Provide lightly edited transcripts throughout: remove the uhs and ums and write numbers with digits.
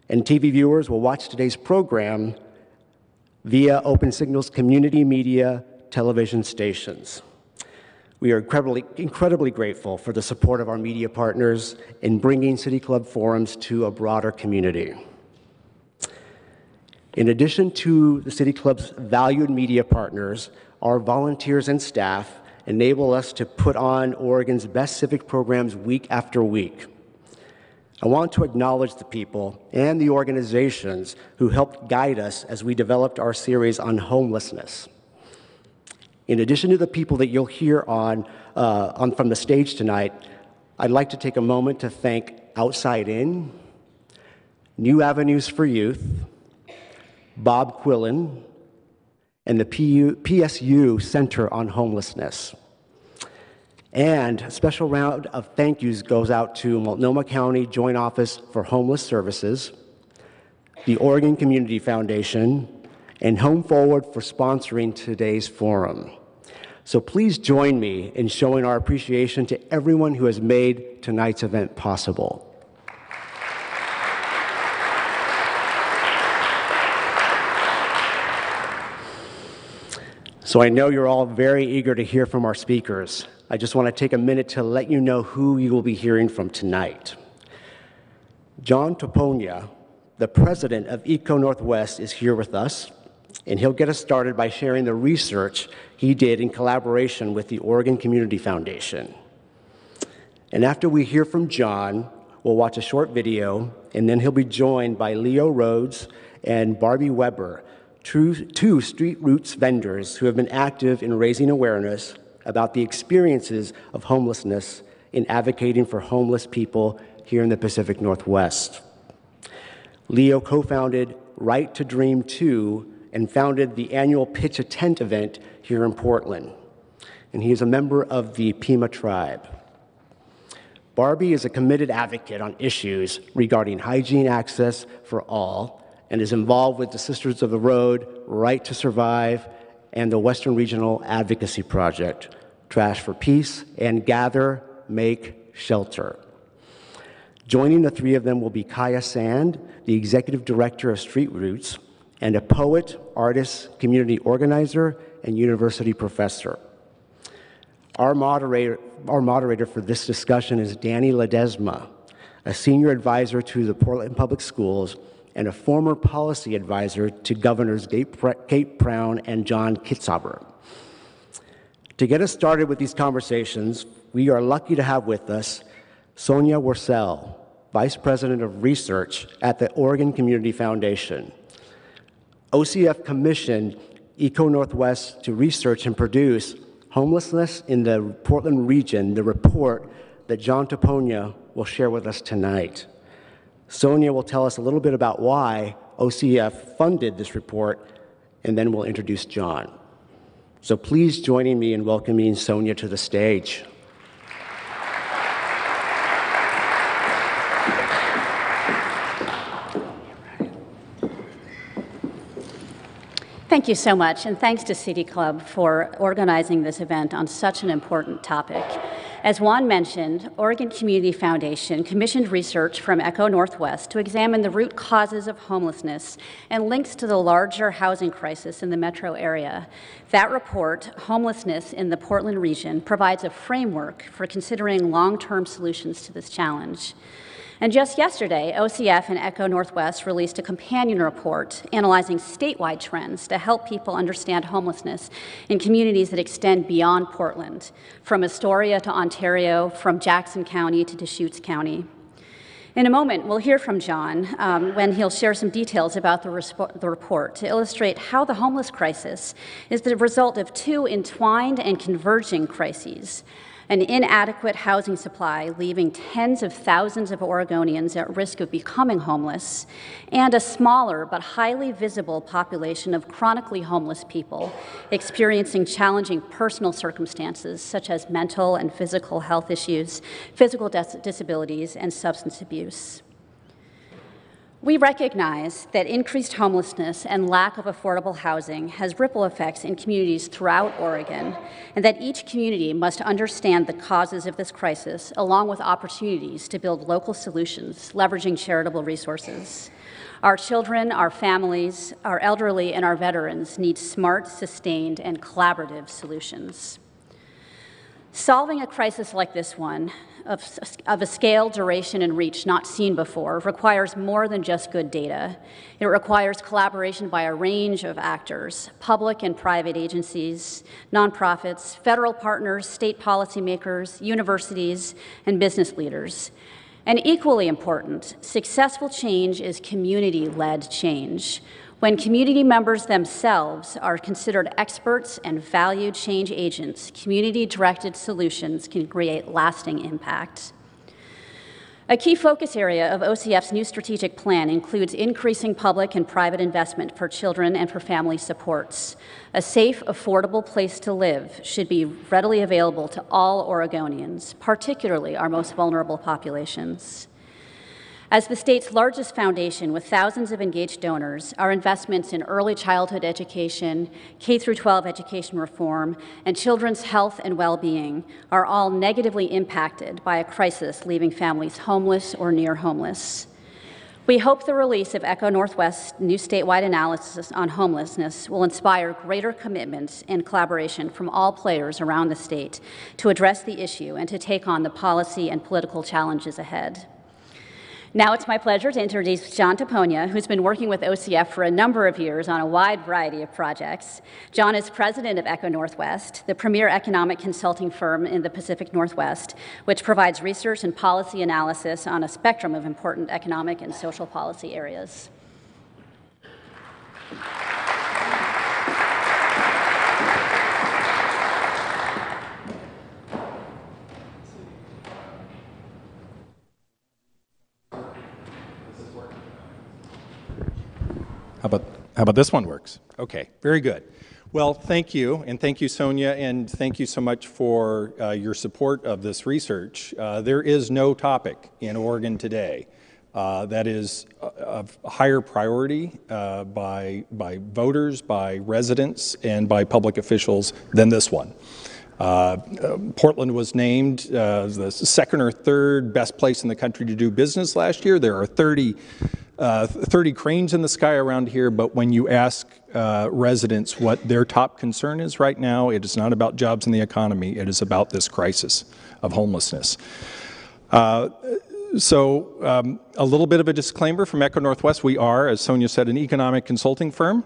And TV viewers will watch today's program via Open Signal's community media television stations. We are incredibly grateful for the support of our media partners in bringing City Club forums to a broader community. In addition to the City Club's valued media partners, our volunteers and staff enable us to put on Oregon's best civic programs week after week. I want to acknowledge the people and the organizations who helped guide us as we developed our series on homelessness. In addition to the people that you'll hear from the stage tonight, I'd like to take a moment to thank Outside In, New Avenues for Youth, Bob Quillen, and the PSU Center on Homelessness. And a special round of thank yous goes out to Multnomah County Joint Office for Homeless Services, the Oregon Community Foundation, and Home Forward for sponsoring today's forum. So please join me in showing our appreciation to everyone who has made tonight's event possible. So I know you're all very eager to hear from our speakers. I just want to take a minute to let you know who you will be hearing from tonight. John Papania, the president of Eco-Northwest, is here with us, and he'll get us started by sharing the research he did in collaboration with the Oregon Community Foundation. And after we hear from John, we'll watch a short video, and then he'll be joined by Leo Rhodes and Barbie Weber, two street roots vendors who have been active in raising awareness about the experiences of homelessness in advocating for homeless people here in the Pacific Northwest. Leo co-founded Right to Dream 2 and founded the annual Pitch a Tent event here in Portland. And he is a member of the Pima tribe. Barbie is a committed advocate on issues regarding hygiene access for all and is involved with the Sisters of the Road, Right to Survive, and the Western Regional Advocacy Project, Trash for Peace, and Gather, Make, Shelter. Joining the three of them will be Kaya Sand, the Executive Director of Street Roots, and a poet, artist, community organizer, and university professor. Our moderator for this discussion is Danny Ledesma, a senior advisor to the Portland Public Schools and a former policy advisor to Governors Kate Brown and John Kitzhaber. To get us started with these conversations, we are lucky to have with us Sonia Worcel, Vice President of Research at the Oregon Community Foundation. OCF commissioned Eco-Northwest to research and produce homelessness in the Portland region, the report that John Papania will share with us tonight. Sonia will tell us a little bit about why OCF funded this report, and then we'll introduce John. So please join me in welcoming Sonia to the stage. Thank you so much, and thanks to City Club for organizing this event on such an important topic. As Juan mentioned, Oregon Community Foundation commissioned research from Eco-Northwest to examine the root causes of homelessness and links to the larger housing crisis in the metro area. That report, Homelessness in the Portland Region, provides a framework for considering long-term solutions to this challenge. And just yesterday, OCF and Eco-Northwest released a companion report analyzing statewide trends to help people understand homelessness in communities that extend beyond Portland, from Astoria to Ontario, from Jackson County to Deschutes County. In a moment, we'll hear from John when he'll share some details about the report to illustrate how the homeless crisis is the result of two entwined and converging crises: an inadequate housing supply, leaving tens of thousands of Oregonians at risk of becoming homeless, and a smaller but highly visible population of chronically homeless people experiencing challenging personal circumstances such as mental and physical health issues, physical disabilities, and substance abuse. We recognize that increased homelessness and lack of affordable housing has ripple effects in communities throughout Oregon, and that each community must understand the causes of this crisis, along with opportunities to build local solutions, leveraging charitable resources. Our children, our families, our elderly, and our veterans need smart, sustained, and collaborative solutions. Solving a crisis like this one, of a scale, duration, and reach not seen before, requires more than just good data. It requires collaboration by a range of actors, public and private agencies, nonprofits, federal partners, state policymakers, universities, and business leaders. And equally important, successful change is community-led change. When community members themselves are considered experts and valued change agents, community-directed solutions can create lasting impact. A key focus area of OCF's new strategic plan includes increasing public and private investment for children and for family supports. A safe, affordable place to live should be readily available to all Oregonians, particularly our most vulnerable populations. As the state's largest foundation with thousands of engaged donors, our investments in early childhood education, K-12 education reform, and children's health and well-being are all negatively impacted by a crisis leaving families homeless or near homeless. We hope the release of Eco Northwest's new statewide analysis on homelessness will inspire greater commitment and collaboration from all players around the state to address the issue and to take on the policy and political challenges ahead. Now it's my pleasure to introduce John Papania, who's been working with OCF for a number of years on a wide variety of projects. John is president of Eco Northwest, the premier economic consulting firm in the Pacific Northwest, which provides research and policy analysis on a spectrum of important economic and social policy areas. How about this one works? Okay, very good. Well, thank you, and thank you, Sonia, and thank you so much for your support of this research. There is no topic in Oregon today that is of higher priority by voters, by residents, and by public officials than this one. Portland was named the second or third best place in the country to do business last year. There are 30 cranes in the sky around here, but when you ask residents what their top concern is right now, it is not about jobs and the economy. It is about this crisis of homelessness. So a little bit of a disclaimer from Eco Northwest. We are, as Sonia said, an economic consulting firm.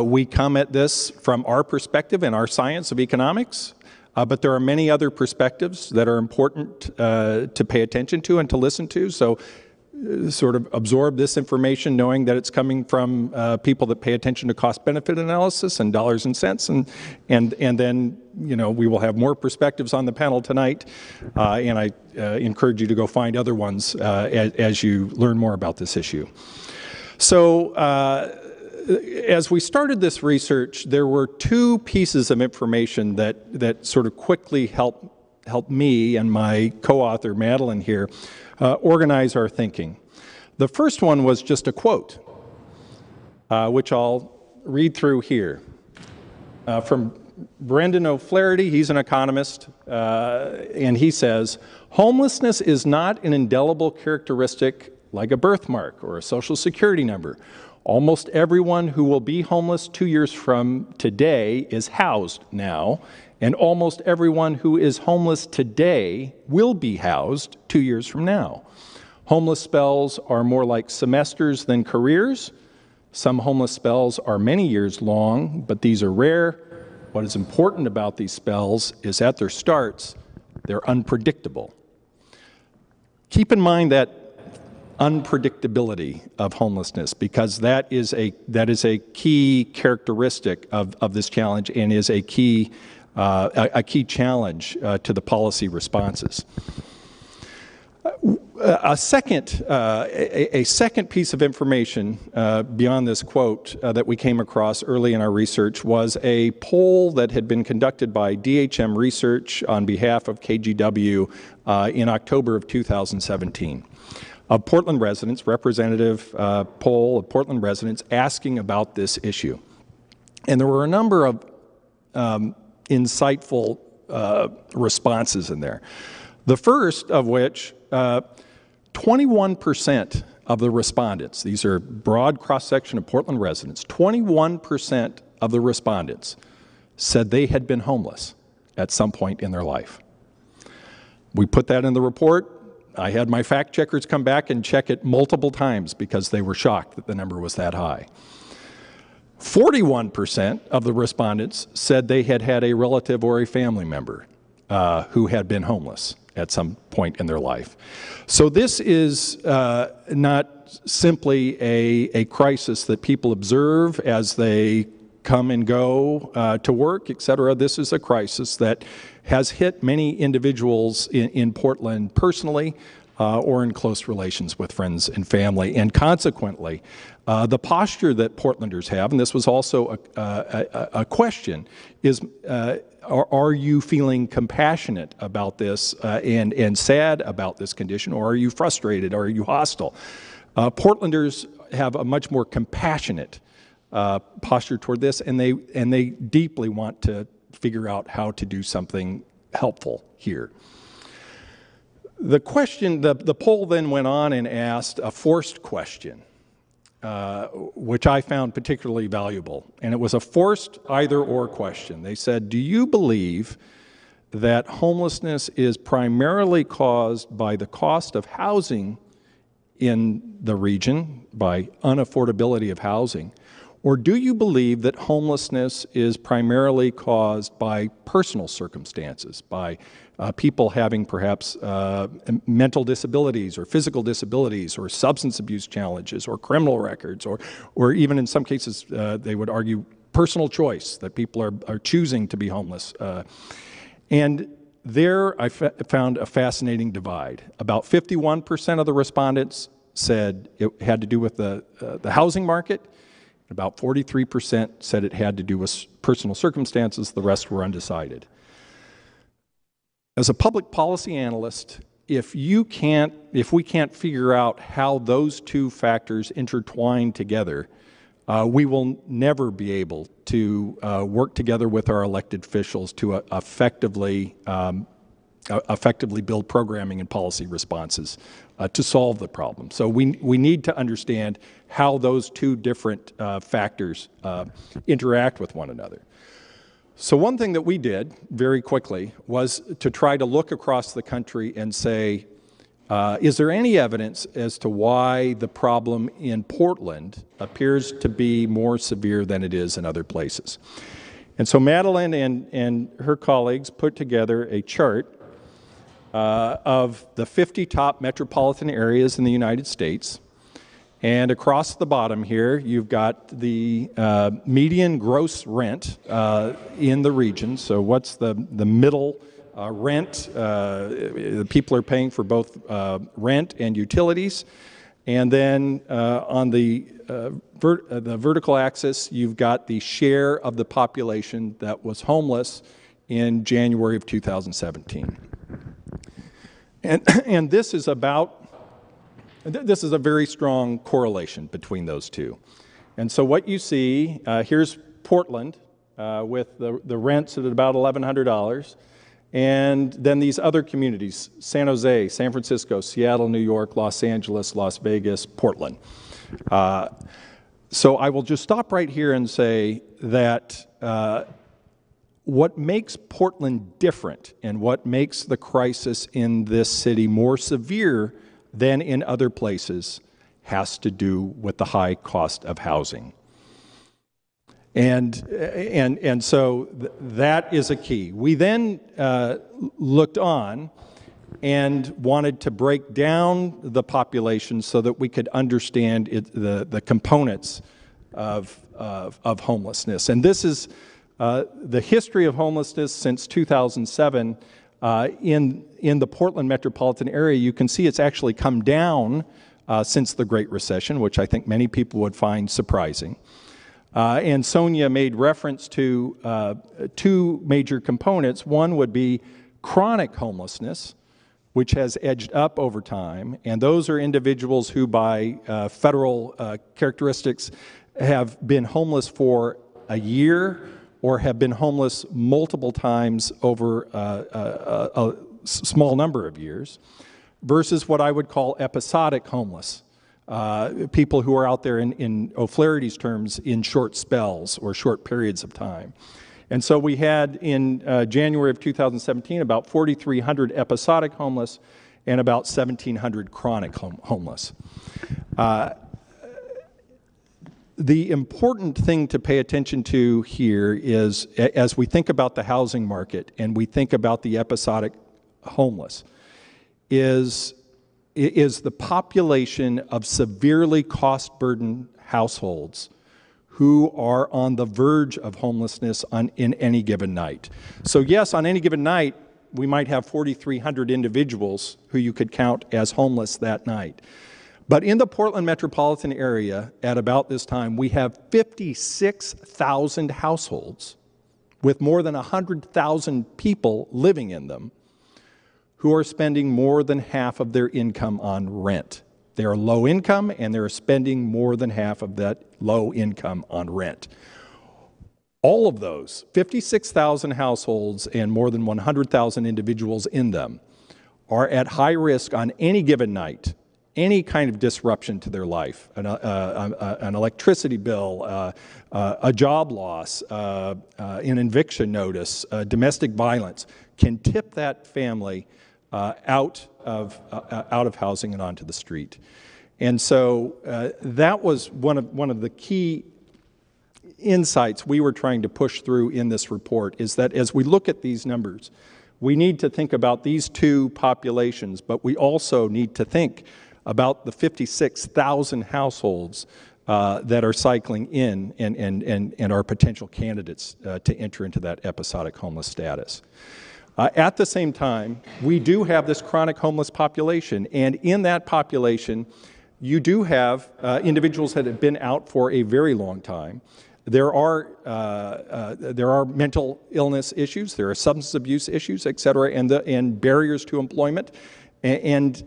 We come at this from our perspective and our science of economics, but there are many other perspectives that are important to pay attention to and to listen to. So sort of absorb this information knowing that it's coming from people that pay attention to cost-benefit analysis and dollars and cents, and then, you know, we will have more perspectives on the panel tonight, and I encourage you to go find other ones as you learn more about this issue. So as we started this research, there were two pieces of information that sort of quickly helped me and my co-author Madeline here organize our thinking. The first one was just a quote, which I'll read through here, from Brendan O'Flaherty. He's an economist, and he says, "Homelessness is not an indelible characteristic like a birthmark or a social security number. Almost everyone who will be homeless 2 years from today is housed now, and almost everyone who is homeless today will be housed 2 years from now. Homeless spells are more like semesters than careers. Some homeless spells are many years long, but these are rare. What is important about these spells is at their starts, they're unpredictable." Keep in mind that unpredictability of homelessness, because that is a key characteristic of this challenge and is a key challenge to the policy responses. A second piece of information beyond this quote that we came across early in our research was a poll that had been conducted by DHM Research on behalf of KGW in October of 2017. of Portland residents, representative poll of Portland residents asking about this issue. And there were a number of insightful responses in there. The first of which, 21% of the respondents, these are broad cross-section of Portland residents, 21% of the respondents said they had been homeless at some point in their life. We put that in the report. I had my fact checkers come back and check it multiple times because they were shocked that the number was that high. 41% of the respondents said they had had a relative or a family member who had been homeless at some point in their life. So this is not simply a crisis that people observe as they come and go to work, et cetera. This is a crisis that has hit many individuals in Portland personally or in close relations with friends and family. And consequently, the posture that Portlanders have, and this was also a question, is are you feeling compassionate about this and sad about this condition, or are you frustrated, or are you hostile? Portlanders have a much more compassionate posture toward this, and they deeply want to figure out how to do something helpful here. The question, the poll then went on and asked a forced question, which I found particularly valuable. And it was a forced either-or question. They said, do you believe that homelessness is primarily caused by the cost of housing in the region, by unaffordability of housing, or do you believe that homelessness is primarily caused by personal circumstances, by people having perhaps mental disabilities or physical disabilities or substance abuse challenges or criminal records, or even in some cases they would argue personal choice, that people are choosing to be homeless. And there I found a fascinating divide. About 51% of the respondents said it had to do with the housing market. About 43% said it had to do with personal circumstances. The rest were undecided. As a public policy analyst, if we can't figure out how those two factors intertwine together, we will never be able to work together with our elected officials to effectively build programming and policy responses to solve the problem. So we need to understand how those two different factors interact with one another. So one thing that we did very quickly was to try to look across the country and say, is there any evidence as to why the problem in Portland appears to be more severe than it is in other places? And so Madeline and her colleagues put together a chart of the 50 top metropolitan areas in the United States. And across the bottom here, you've got the median gross rent in the region. So what's the middle rent? The people are paying for both rent and utilities. And then on the vertical axis, you've got the share of the population that was homeless in January of 2017. And this is a very strong correlation between those two. And so what you see, here's Portland with the rents at about $1,100, and then these other communities, San Jose, San Francisco, Seattle, New York, Los Angeles, Las Vegas, Portland. So I will just stop right here and say that what makes Portland different and what makes the crisis in this city more severe than in other places has to do with the high cost of housing. And so that is a key. We then looked on and wanted to break down the population so that we could understand the components of homelessness. And this is the history of homelessness since 2007 in the Portland metropolitan area. You can see it's actually come down since the Great Recession, which I think many people would find surprising. And Sonia made reference to two major components. One would be chronic homelessness, which has edged up over time, and those are individuals who by federal characteristics have been homeless for a year or have been homeless multiple times over a small number of years, versus what I would call episodic homeless, people who are out there in O'Flaherty's terms in short spells or short periods of time. And so we had in January of 2017 about 4,300 episodic homeless and about 1,700 chronic homeless. The important thing to pay attention to here is, as we think about the housing market and we think about the episodic homeless, is the population of severely cost-burdened households who are on the verge of homelessness in any given night. So yes, on any given night, we might have 4,300 individuals who you could count as homeless that night. But in the Portland metropolitan area at about this time, we have 56,000 households with more than 100,000 people living in them who are spending more than half of their income on rent. They are low income and they're spending more than half of that low income on rent. All of those, 56,000 households and more than 100,000 individuals in them, are at high risk on any given night, any kind of disruption to their life, an electricity bill, a job loss, an eviction notice, domestic violence, can tip that family out of housing and onto the street. And so that was one of the key insights we were trying to push through in this report, is that as we look at these numbers, we need to think about these two populations, but we also need to think about the 56,000 households that are cycling in and are potential candidates to enter into that episodic homeless status. At the same time, we do have this chronic homeless population, and in that population, you do have individuals that have been out for a very long time. There are mental illness issues, there are substance abuse issues, et cetera, and barriers to employment, and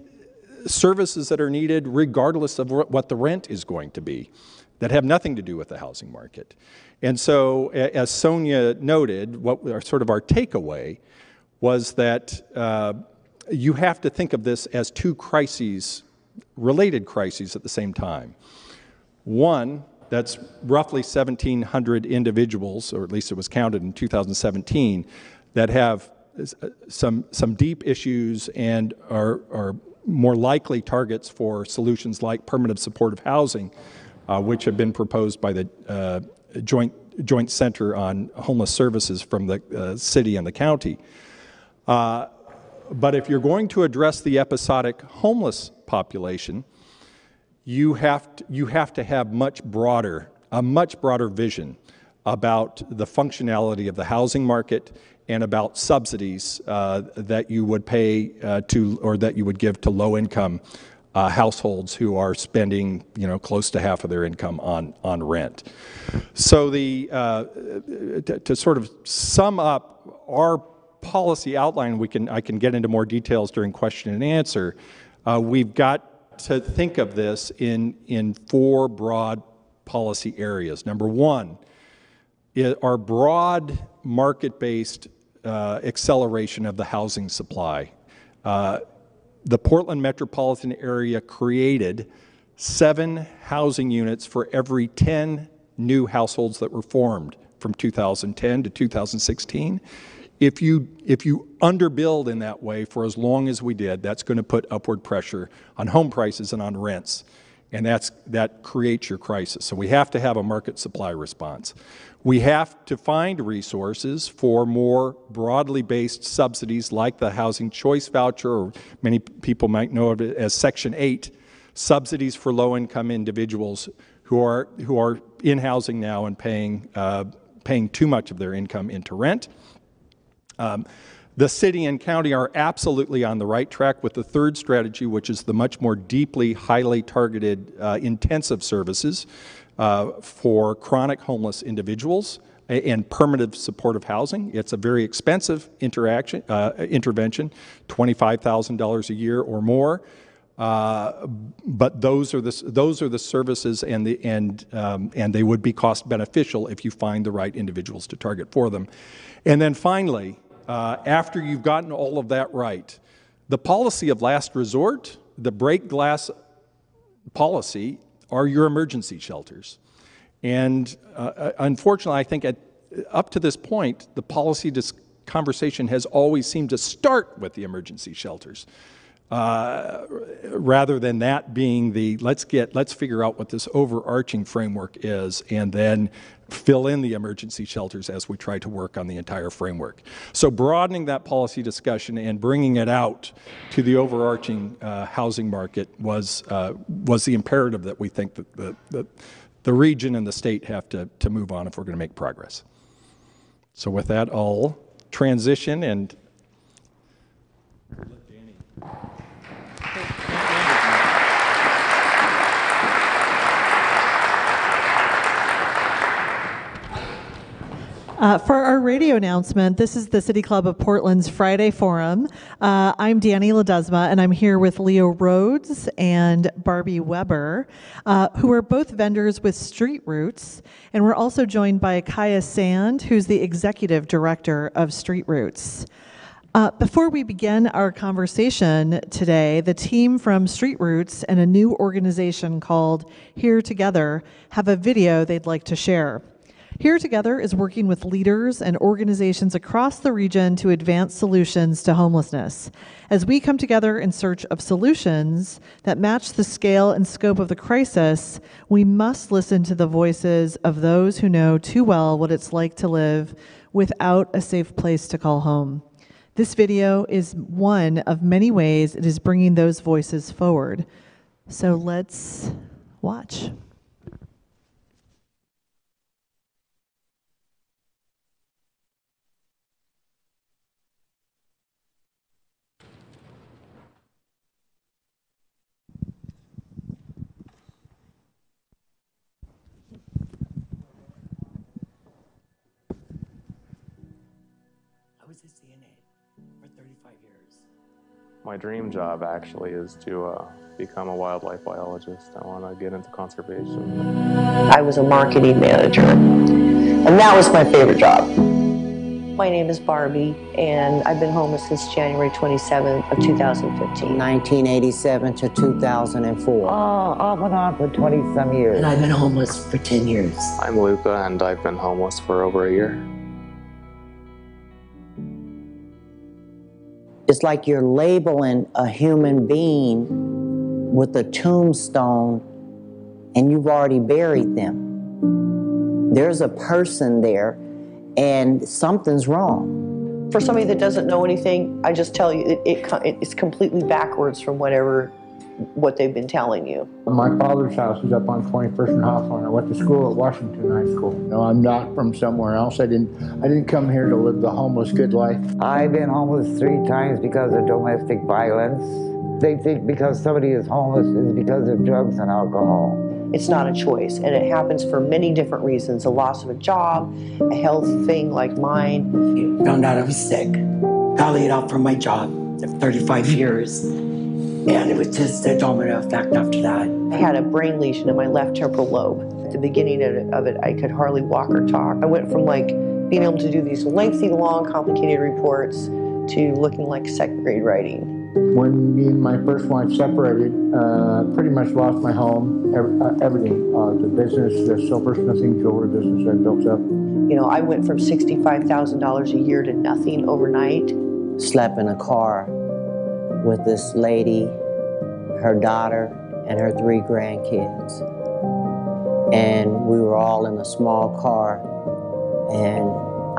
services that are needed regardless of what the rent is going to be, that have nothing to do with the housing market. And so, as Sonia noted, sort of our takeaway was that you have to think of this as two crises, related crises at the same time. One, that's roughly 1,700 individuals, or at least it was counted in 2017, that have some deep issues and are more likely targets for solutions like permanent supportive housing, which have been proposed by the Joint Center on Homeless Services from the city and the county. But if you're going to address the episodic homeless population, you have to have a much broader vision about the functionality of the housing market and about subsidies that you would pay or that you would give to low-income households who are spending, close to half of their income on rent. So to sort of sum up our policy outline, I can get into more details during question and answer. We've got to think of this in four broad policy areas. Number one, our broad market-based acceleration of the housing supply. The Portland metropolitan area created 7 housing units for every 10 new households that were formed from 2010 to 2016. If you underbuild in that way for as long as we did, that's going to put upward pressure on home prices and on rents, and that creates your crisis. So we have to have a market supply response. We have to find resources for more broadly based subsidies like the Housing Choice Voucher, or many people might know of it as Section 8, subsidies for low-income individuals who are in housing now and paying too much of their income into rent. The city and county are absolutely on the right track with the third strategy, which is the much more deeply, highly targeted, intensive services for chronic homeless individuals and permanent supportive housing. It's a very expensive intervention, $25,000 a year or more. But those are the services, and they would be cost beneficial if you find the right individuals to target for them. And then finally, after you've gotten all of that right, the policy of last resort, the break glass policy, are your emergency shelters. And unfortunately, I think up to this point, the policy conversation has always seemed to start with the emergency shelters, rather than that being the let's figure out what this overarching framework is, and then fill in the emergency shelters as we try to work on the entire framework. So broadening that policy discussion and bringing it out to the overarching housing market was the imperative that we think that the region and the state have to move on if we're going to make progress. So with that, I'll transition and let Danny. For our radio announcement, this is the City Club of Portland's Friday Forum. I'm Danny Ledesma, and I'm here with Leo Rhodes and Barbie Weber, who are both vendors with Street Roots. And we're also joined by Kaya Sand, who's the Executive Director of Street Roots. Before we begin our conversation today, the team from Street Roots and a new organization called Here Together have a video they'd like to share. Here Together is working with leaders and organizations across the region to advance solutions to homelessness. As we come together in search of solutions that match the scale and scope of the crisis, we must listen to the voices of those who know too well what it's like to live without a safe place to call home. This video is one of many ways it is bringing those voices forward. So let's watch. My dream job actually is to become a wildlife biologist. I want to get into conservation. I was a marketing manager, and that was my favorite job. My name is Barbie, and I've been homeless since January 27th of 2015. 1987 to 2004. Off and on for 20-some years. And I've been homeless for 10 years. I'm Luca, and I've been homeless for over a year. It's like you're labeling a human being with a tombstone and you've already buried them. There's a person there and something's wrong. For somebody that doesn't know anything, I just tell you, it's completely backwards from what they've been telling you. My father's house is up on 21st and Hawthorne. I went to school at Washington High School. No, I'm not from somewhere else. I didn't come here to live the homeless good life. I've been homeless 3 times because of domestic violence. They think because somebody is homeless is because of drugs and alcohol. It's not a choice, and it happens for many different reasons. A loss of a job, a health thing like mine. Found out I was sick. Got laid off from my job for 35 years. And it was just a domino effect after that. I had a brain lesion in my left temporal lobe. At the beginning of it, I could hardly walk or talk. I went from being able to do these lengthy, long, complicated reports to looking like second grade writing. When me and my first wife separated, pretty much lost my home, everything. The business, the silver smithing jewelry business I built up. You know, I went from $65,000 a year to nothing overnight. Slept in a car with this lady, her daughter, and her 3 grandkids. And we were all in a small car, and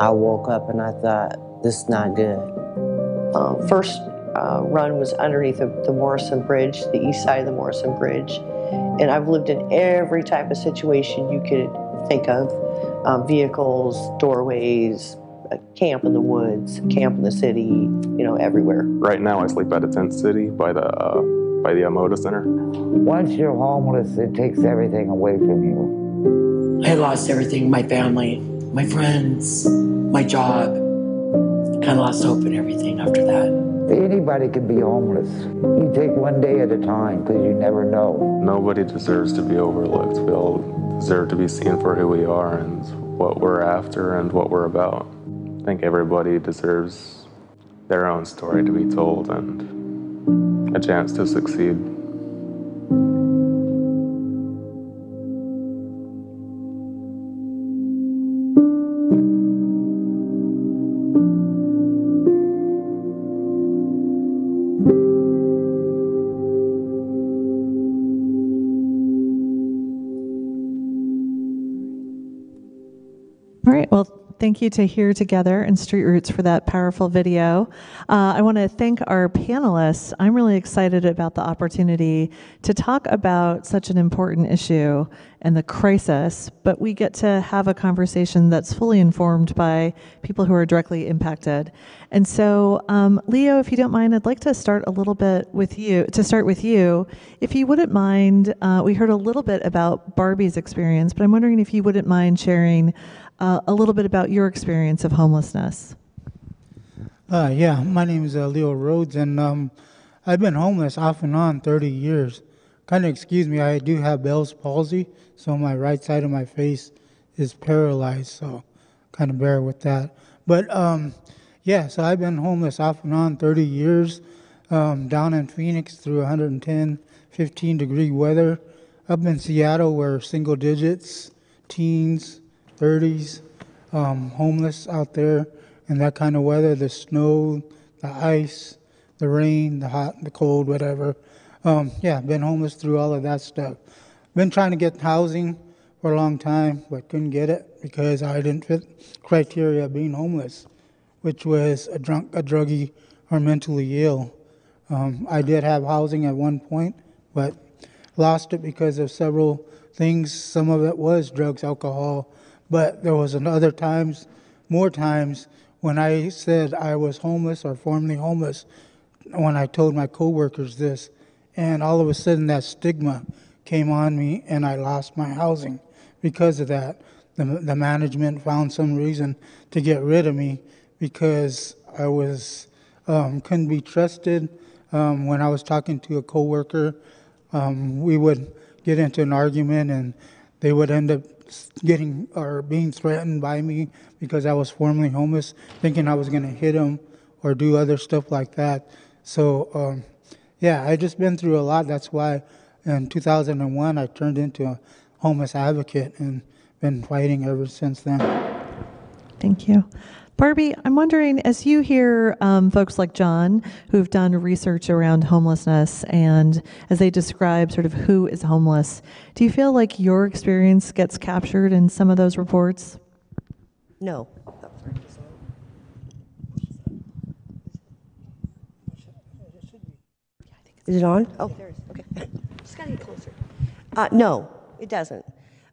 I woke up and I thought, this is not good. First run was underneath the Morrison Bridge, the east side of the Morrison Bridge. And I've lived in every type of situation you could think of. Vehicles, doorways, camp in the woods, camp in the city, you know, everywhere. Right now I sleep at a tent city by the Moda Center. Once you're homeless, it takes everything away from you. I lost everything, my family, my friends, my job. Kind of lost hope in everything after that. Anybody can be homeless. You take one day at a time because you never know. Nobody deserves to be overlooked. We all deserve to be seen for who we are and what we're after and what we're about. I think everybody deserves their own story to be told and a chance to succeed. All right, well, thank you to Here Together and Street Roots for that powerful video. I want to thank our panelists. I'm really excited about the opportunity to talk about such an important issue and the crisis, but we get to have a conversation that's fully informed by people who are directly impacted. And so, Leo, if you don't mind, I'd like to start a little bit with you, If you wouldn't mind, we heard a little bit about Barbie's experience, but I'm wondering if you wouldn't mind sharing a little bit about your experience of homelessness. Yeah, my name is Leo Rhodes, and I've been homeless off and on 30 years. Kind of excuse me, I do have Bell's palsy, so my right side of my face is paralyzed, so kind of bear with that. But yeah, so I've been homeless off and on 30 years, down in Phoenix through 110, 15-degree weather, up in Seattle where single digits, teens, 30s, homeless out there in that kind of weather, the snow, the ice, the rain, the hot, the cold, whatever. Yeah, been homeless through all of that stuff. Been trying to get housing for a long time, but couldn't get it because I didn't fit criteria of being homeless, which was a drunk, a druggie, or mentally ill. I did have housing at one point, but lost it because of several things. Some of it was drugs, alcohol, but there was other times, more times, when I said I was homeless or formerly homeless, when I told my coworkers this, and all of a sudden that stigma came on me and I lost my housing because of that. The management found some reason to get rid of me because I was couldn't be trusted. When I was talking to a coworker, we would get into an argument and they would end up getting or being threatened by me because I was formerly homeless, thinking I was going to hit them or do other stuff like that. So yeah, I just been through a lot. That's why in 2001 I turned into a homeless advocate and been fighting ever since then. Thank you. Barbie, I'm wondering, as you hear folks like John who've done research around homelessness and as they describe sort of who is homeless, do you feel like your experience gets captured in some of those reports? No. Is it on? Oh, there it is. Okay. Just gotta get closer. No, it doesn't.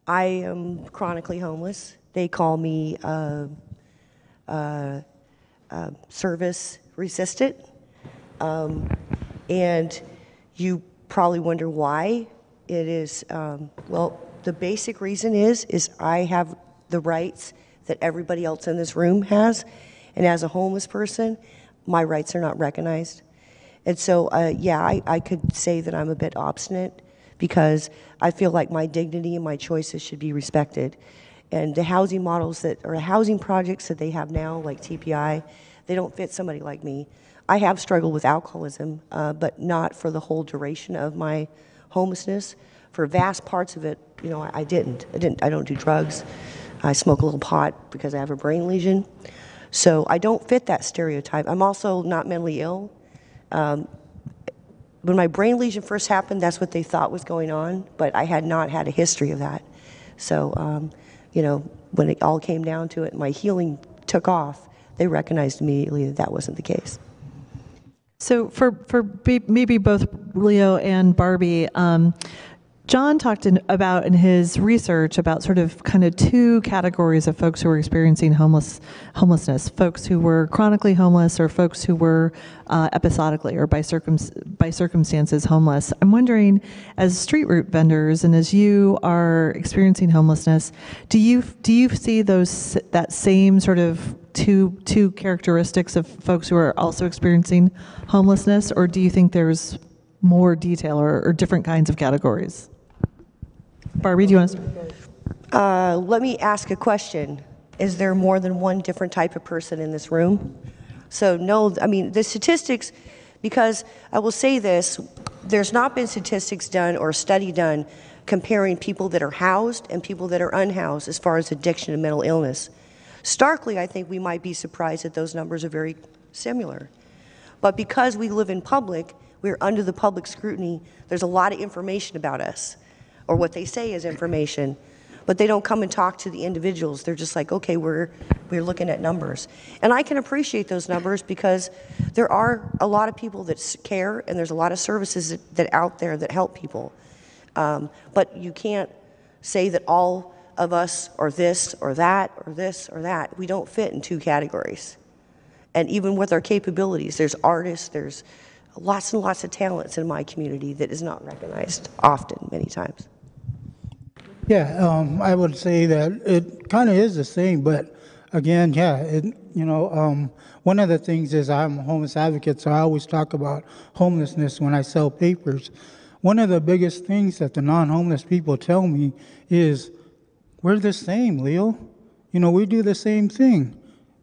I am chronically homeless. They call me service resistant. And you probably wonder why it is. Well, the basic reason is I have the rights that everybody else in this room has. And as a homeless person, my rights are not recognized. And so, yeah, I could say that I'm a bit obstinate because I feel like my dignity and my choices should be respected. And the housing models that, or housing projects that they have now, like TPI, they don't fit somebody like me. I have struggled with alcoholism, but not for the whole duration of my homelessness. For vast parts of it, you know, I don't do drugs. I smoke a little pot because I have a brain lesion. So I don't fit that stereotype. I'm also not mentally ill. When my brain lesion first happened, that's what they thought was going on, but I had not had a history of that. So, you know, when it all came down to it, my healing took off, they recognized immediately that that wasn't the case. So for maybe both Leo and Barbie, John talked about in his research about sort of kind of two categories of folks who were experiencing homelessness, folks who were chronically homeless or folks who were episodically or by circumstances homeless. I'm wondering, as street root vendors and as you are experiencing homelessness, do you see that same sort of two characteristics of folks who are also experiencing homelessness, or do you think there's more detail or different kinds of categories? Barbie, do you want to start? Let me ask a question. Is there more than one different type of person in this room? So no, I mean, the statistics, because I will say this, there's not been statistics done or a study done comparing people that are housed and people that are unhoused as far as addiction and mental illness. Starkly, I think we might be surprised that those numbers are very similar. But because we live in public, we're under the public scrutiny, there's a lot of information about us, or what they say is information, but they don't come and talk to the individuals. They're just like, okay, we're looking at numbers. And I can appreciate those numbers because there are a lot of people that care, and there's a lot of services that out there that help people. But you can't say that all of us are this or that or this or that. We don't fit in two categories. And even with our capabilities, there's artists, there's lots and lots of talents in my community that is not recognized often, many times. Yeah, I would say that it kind of is the same, but again, yeah, one of the things is I'm a homeless advocate, so I always talk about homelessness when I sell papers. One of the biggest things that the non-homeless people tell me is, we're the same, Leo. We do the same thing,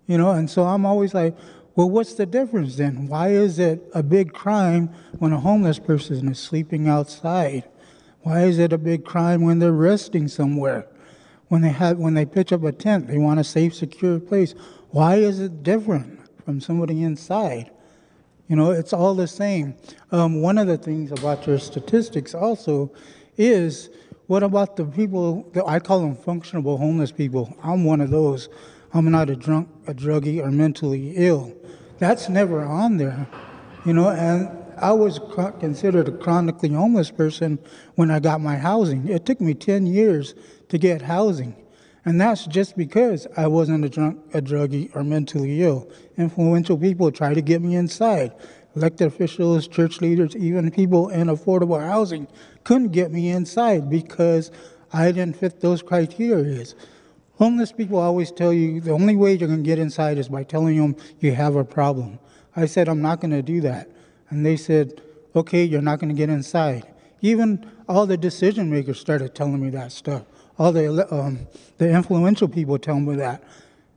and so I'm always like, well, what's the difference then? Why is it a big crime when a homeless person is sleeping outside? Why is it a big crime when they're resting somewhere? When they pitch up a tent, they want a safe, secure place. Why is it different from somebody inside? It's all the same. One of the things about your statistics also is, what about the people that I call them functional homeless people? I'm one of those. I'm not a drunk, a druggie, or mentally ill. That's never on there, and I was considered a chronically homeless person when I got my housing. It took me 10 years to get housing, and that's just because I wasn't a drunk, a druggie, or mentally ill. Influential people tried to get me inside. Elected officials, church leaders, even people in affordable housing couldn't get me inside because I didn't fit those criteria. Homeless people always tell you the only way you're going to get inside is by telling them you have a problem. I said, I'm not going to do that. And they said, okay, you're not going to get inside. Even all the decision makers started telling me that stuff. All the influential people tell me that.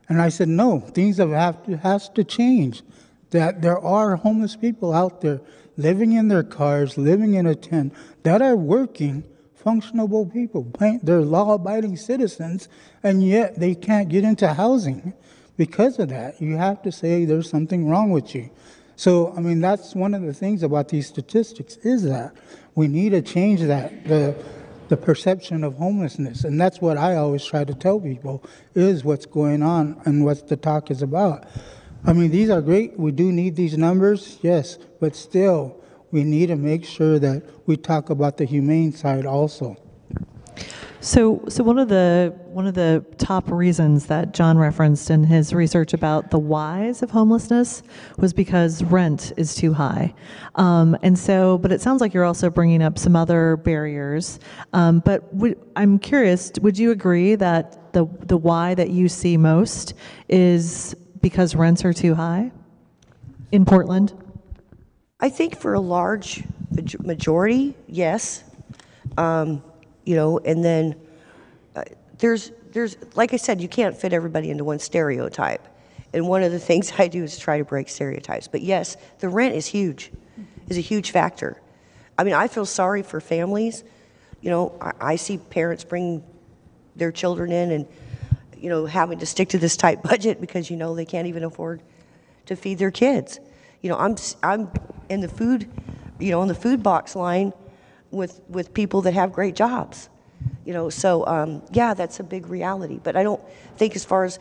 And I said, no, things has to change. That there are homeless people out there living in their cars, living in a tent, that are working, functional people. They're law-abiding citizens, and yet they can't get into housing. Because of that, you have to say there's something wrong with you. So, that's one of the things about these statistics, is that we need to change that, the perception of homelessness. And that's what I always try to tell people, is what's going on and what the talk is about. These are great. We do need these numbers, yes, but still, we need to make sure that we talk about the humane side also. So one of the top reasons that John referenced in his research about the whys of homelessness was because rent is too high, but it sounds like you're also bringing up some other barriers. But I'm curious, would you agree that the why that you see most is because rents are too high in Portland? I think for a large majority, yes. And then there's like I said, you can't fit everybody into one stereotype. And one of the things I do is try to break stereotypes. But yes, the rent is huge, is a huge factor. I feel sorry for families. I see parents bring their children in and, having to stick to this tight budget because, they can't even afford to feed their kids. I'm in the food, on the food box line with people that have great jobs, so yeah, that's a big reality. But I don't think, as far as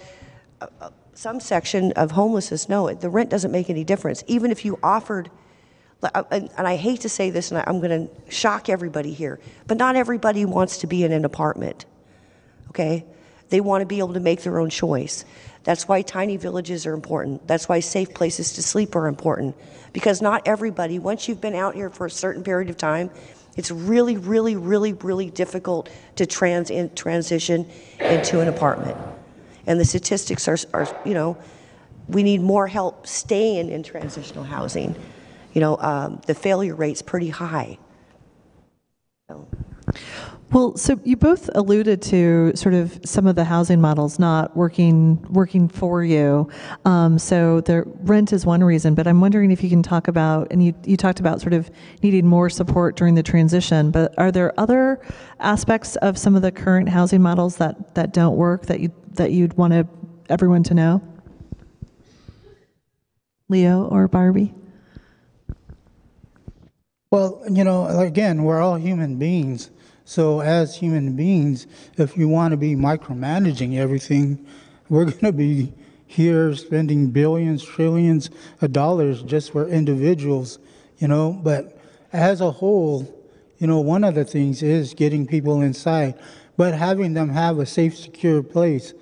some section of homelessness, no, the rent doesn't make any difference. Even if you offered and I hate to say this, and I'm going to shock everybody here, but not everybody wants to be in an apartment, okay? They want to be able to make their own choice. That's why tiny villages are important. That's why safe places to sleep are important. Because not everybody, once you've been out here for a certain period of time, it's really, really, really, really difficult to transition into an apartment. And the statistics are, you know, we need more help staying in transitional housing. You know, the failure rate's pretty high. So. Well, so you both alluded to sort of some of the housing models not working for you. So the rent is one reason, but I'm wondering if you can talk about, and you talked about sort of needing more support during the transition, but are there other aspects of some of the current housing models that don't work that you'd want everyone to know? Leo or Barbie? Well, you know, again, we're all human beings. So as human beings, if you want to be micromanaging everything, we're going to be here spending billions, trillions of dollars just for individuals, you know. But as a whole, you know, one of the things is getting people inside, but having them have a safe, secure place.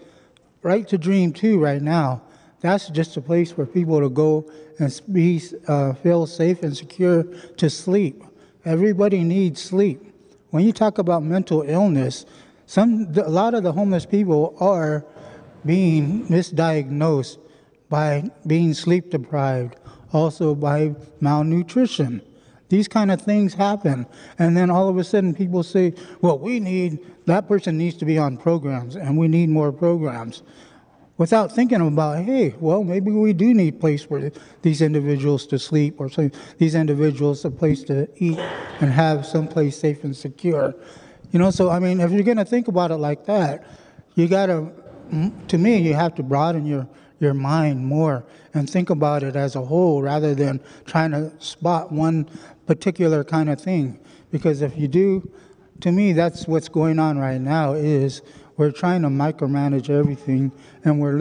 Right to Dream 2 right now, that's just a place for people to go and feel safe and secure to sleep. Everybody needs sleep. When you talk about mental illness, a lot of the homeless people are being misdiagnosed by being sleep deprived, also by malnutrition. These kind of things happen. And then all of a sudden people say, well, that person needs to be on programs, and we need more programs. Without thinking about, hey, well, maybe we do need a place for these individuals to sleep, or these individuals a place to eat and have someplace safe and secure. You know, so I mean, if you're going to think about it like that, you got to me, you have to broaden your mind more and think about it as a whole rather than trying to spot one particular kind of thing. Because if you do, to me, that's what's going on right now is we're trying to micromanage everything, and we're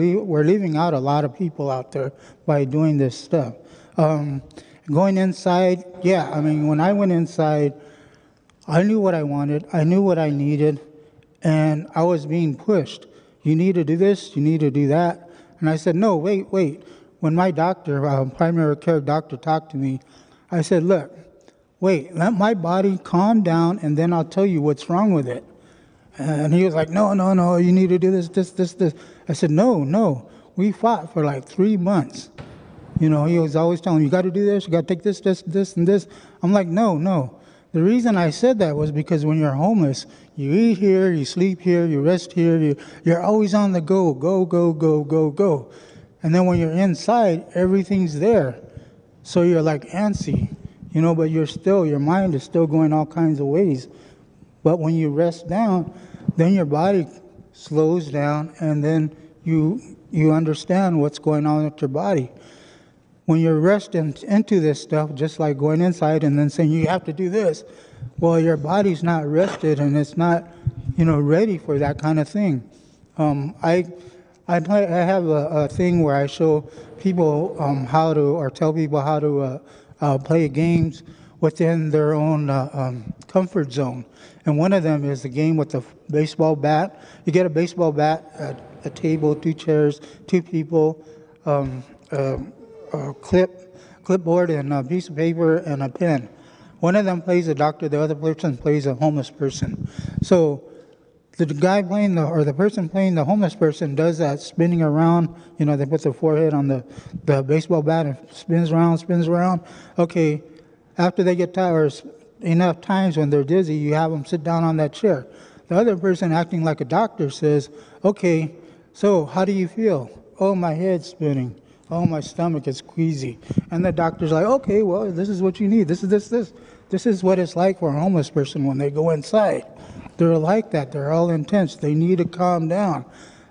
leaving out a lot of people out there by doing this stuff. Going inside, yeah, I mean, when I went inside, I knew what I wanted, I knew what I needed, and I was being pushed. You need to do this, you need to do that. And I said, no, wait. When my doctor, primary care doctor, talked to me, I said, look, wait, let my body calm down, and then I'll tell you what's wrong with it. And he was like, no, you need to do this. I said, no. We fought for like 3 months. You know, he was always telling me, you got to do this, you got to take this, and this. I'm like, no. The reason I said that was because when you're homeless, you eat here, you sleep here, you rest here, you're always on the go. And then when you're inside, everything's there. So you're like antsy, you know, but your mind is still going all kinds of ways. But when you rest down, then your body slows down, and then you understand what's going on with your body. When you're resting into this stuff, just like going inside and then saying you have to do this, well, your body's not rested and it's not, you know, ready for that kind of thing. I have a thing where I show people tell people how to play games within their own comfort zone. And one of them is the game with the baseball bat. You get a baseball bat, a table, 2 chairs, 2 people, a clipboard and a piece of paper and a pen. One of them plays a doctor, the other person plays a homeless person. So the guy playing the person playing the homeless person does that spinning around. You know, they put their forehead on the baseball bat and spins around. Okay, after they get tired, enough times when they're dizzy, you have them sit down on that chair. The other person acting like a doctor says, okay, so how do you feel? Oh, my head's spinning. Oh, my stomach is queasy. And the doctor's like, okay, well, this is what you need. This is what it's like for a homeless person when they go inside. They're like that. They're all intense. They need to calm down.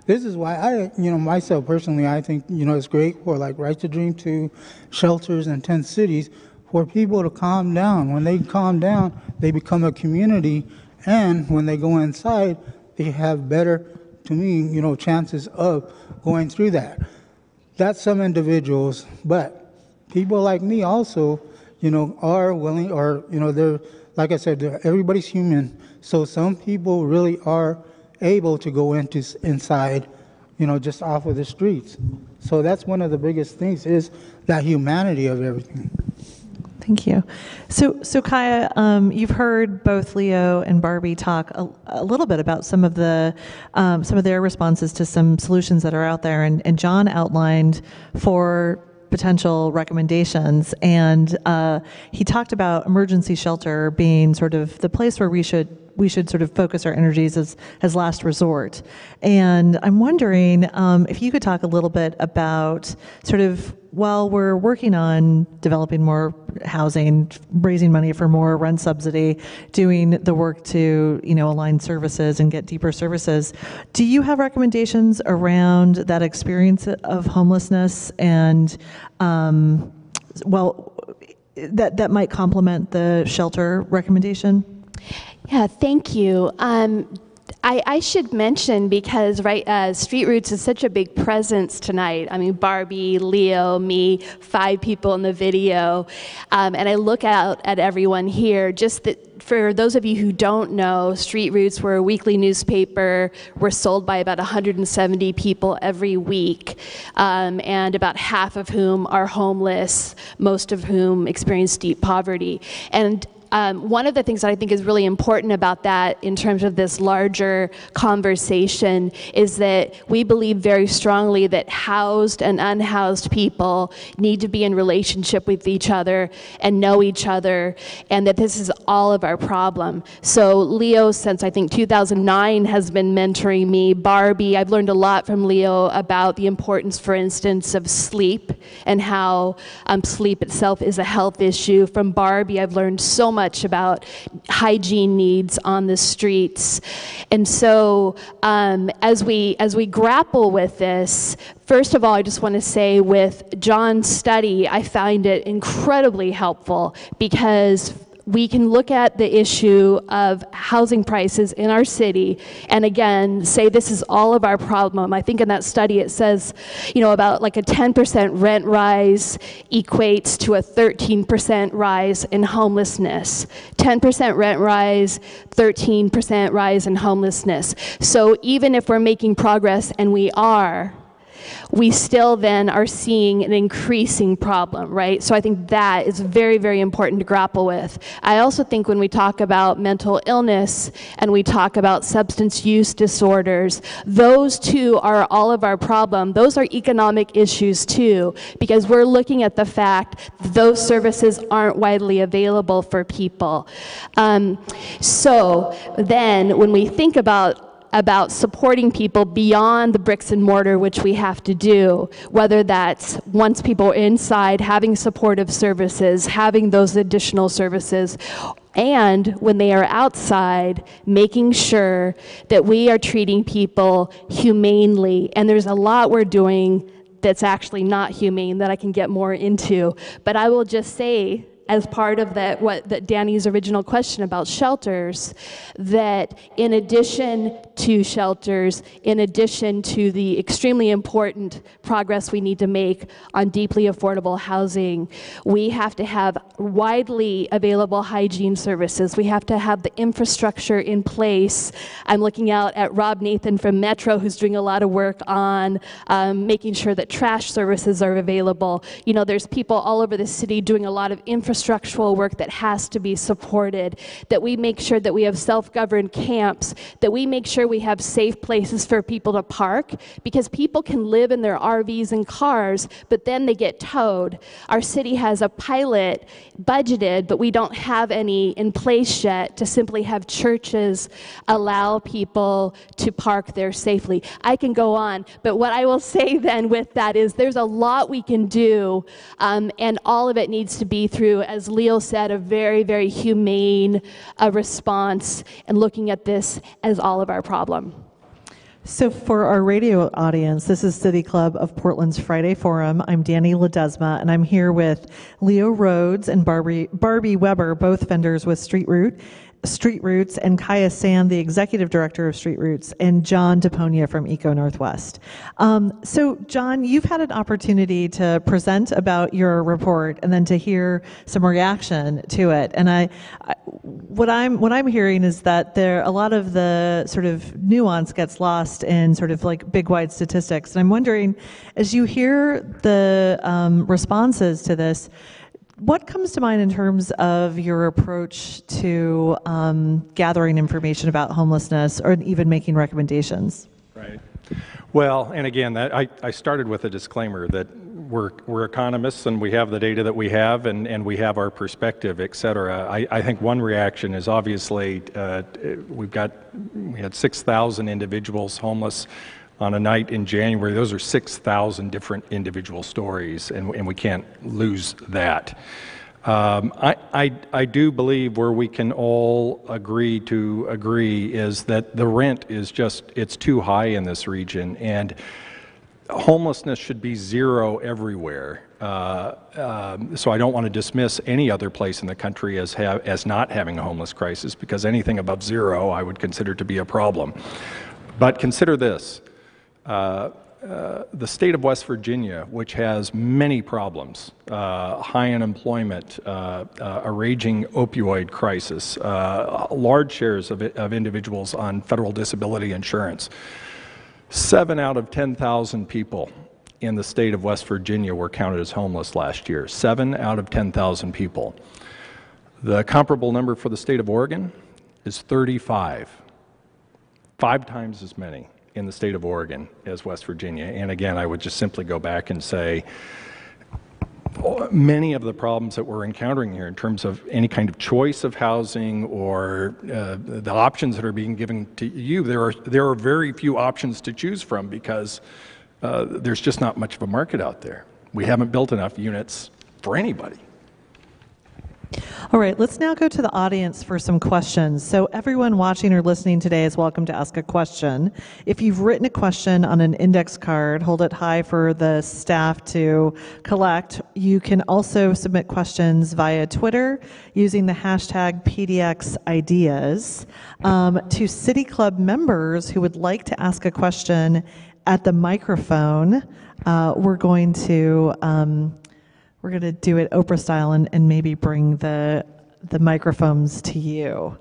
This is why myself personally, I think, it's great for like Right to Dream 2, shelters in 10 cities, for people to calm down. When they calm down, they become a community, and when they go inside, they have better, to me, chances of going through that. That's some individuals, but people like me also, are willing, or, they're, like I said, everybody's human. So some people really are able to go inside, just off of the streets. So that's one of the biggest things, is that humanity of everything. Thank you. So Kaya, you've heard both Leo and Barbie talk a little bit about some of their responses to some solutions that are out there, and John outlined 4 potential recommendations, and he talked about emergency shelter being sort of the place where we should sort of focus our energies as last resort. And I'm wondering if you could talk a little bit about sort of, while we're working on developing more housing, raising money for more rent subsidy, doing the work to, align services and get deeper services, do you have recommendations around that experience of homelessness and, that might complement the shelter recommendation? Yeah, thank you. I should mention, because Street Roots is such a big presence tonight. I mean, Barbie, Leo, me, 5 people in the video, and I look out at everyone here. Just that, for those of you who don't know, Street Roots, we're a weekly newspaper. We're sold by about 170 people every week, and about half of whom are homeless, most of whom experience deep poverty. And one of the things that I think is really important about that, in terms of this larger conversation, is that we believe very strongly that housed and unhoused people need to be in relationship with each other and know each other, and that this is all of our problem. So Leo, since I think 2009, has been mentoring me. Barbie, I've learned a lot from Leo about the importance, for instance, of sleep, and how sleep itself is a health issue. From Barbie, I've learned so much about hygiene needs on the streets. And so as we grapple with this, first of all, I just want to say, with John's study, I find it incredibly helpful, because we can look at the issue of housing prices in our city and, again, say this is all of our problem. I think in that study it says, about like a 10% rent rise equates to a 13% rise in homelessness. 10% rent rise, 13% rise in homelessness. So even if we're making progress, and we still then are seeing an increasing problem, right? So I think that is very, very important to grapple with. I also think when we talk about mental illness and we talk about substance use disorders, those two are all of our problem. Those are economic issues too, because we're looking at the fact that those services aren't widely available for people. So then when we think about supporting people beyond the bricks and mortar, which we have to do, whether that's once people are inside, having supportive services, having those additional services, and when they are outside, making sure that we are treating people humanely. And there's a lot we're doing that's actually not humane that I can get more into. But I will just say, as part of that Danny's original question about shelters, that in addition to shelters, in addition to the extremely important progress we need to make on deeply affordable housing, we have to have widely available hygiene services. We have to have the infrastructure in place. I'm looking out at Rob Nathan from Metro, who's doing a lot of work on making sure that trash services are available. There's people all over the city doing a lot of infrastructural work that has to be supported, that we make sure that we have self-governed camps, that we make sure we have safe places for people to park, because people can live in their RVs and cars, but then they get towed. Our city has a pilot budgeted, but we don't have any in place yet, to simply have churches allow people to park there safely. I can go on, but what I will say then with that is there's a lot we can do, and all of it needs to be through, as Leo said, a very, very humane response, and looking at this as all of our problem. So for our radio audience, this is City Club of Portland's Friday Forum. I'm Danny Ledesma, and I'm here with Leo Rhodes and Barbie Weber, both vendors with Street Street Roots, and Kaya Sand, the Executive Director of Street Roots, and John Papania from Eco Northwest. So, John, you've had an opportunity to present about your report and then to hear some reaction to it. And what I'm hearing is that a lot of the sort of nuance gets lost in sort of like big wide statistics. And I'm wondering, as you hear the responses to this, what comes to mind in terms of your approach to gathering information about homelessness or even making recommendations? Right. Well, and again, I started with a disclaimer that we're economists and we have the data that we have and we have our perspective, et cetera. I think one reaction is obviously we had 6,000 individuals homeless on a night in January. Those are 6,000 different individual stories, and we can't lose that. I do believe where we can all agree is that the rent is it's too high in this region, and homelessness should be zero everywhere. So I don't want to dismiss any other place in the country as not having a homeless crisis, because anything above zero I would consider to be a problem. But consider this. The state of West Virginia, which has many problems, high unemployment, a raging opioid crisis, large shares of individuals on federal disability insurance. 7 out of 10,000 people in the state of West Virginia were counted as homeless last year. 7 out of 10,000 people. The comparable number for the state of Oregon is 35. 5 times as many in the state of Oregon as West Virginia. And again, I would just simply go back and say many of the problems that we're encountering here in terms of any kind of choice of housing or the options that are being given to you, there are very few options to choose from because there's just not much of a market out there. We haven't built enough units for anybody. All right, let's now go to the audience for some questions. So everyone watching or listening today is welcome to ask a question. If you've written a question on an index card, hold it high for the staff to collect. You can also submit questions via Twitter using the hashtag PDXideas. To City Club members who would like to ask a question at the microphone, we're going to do it Oprah style and maybe bring the microphones to you.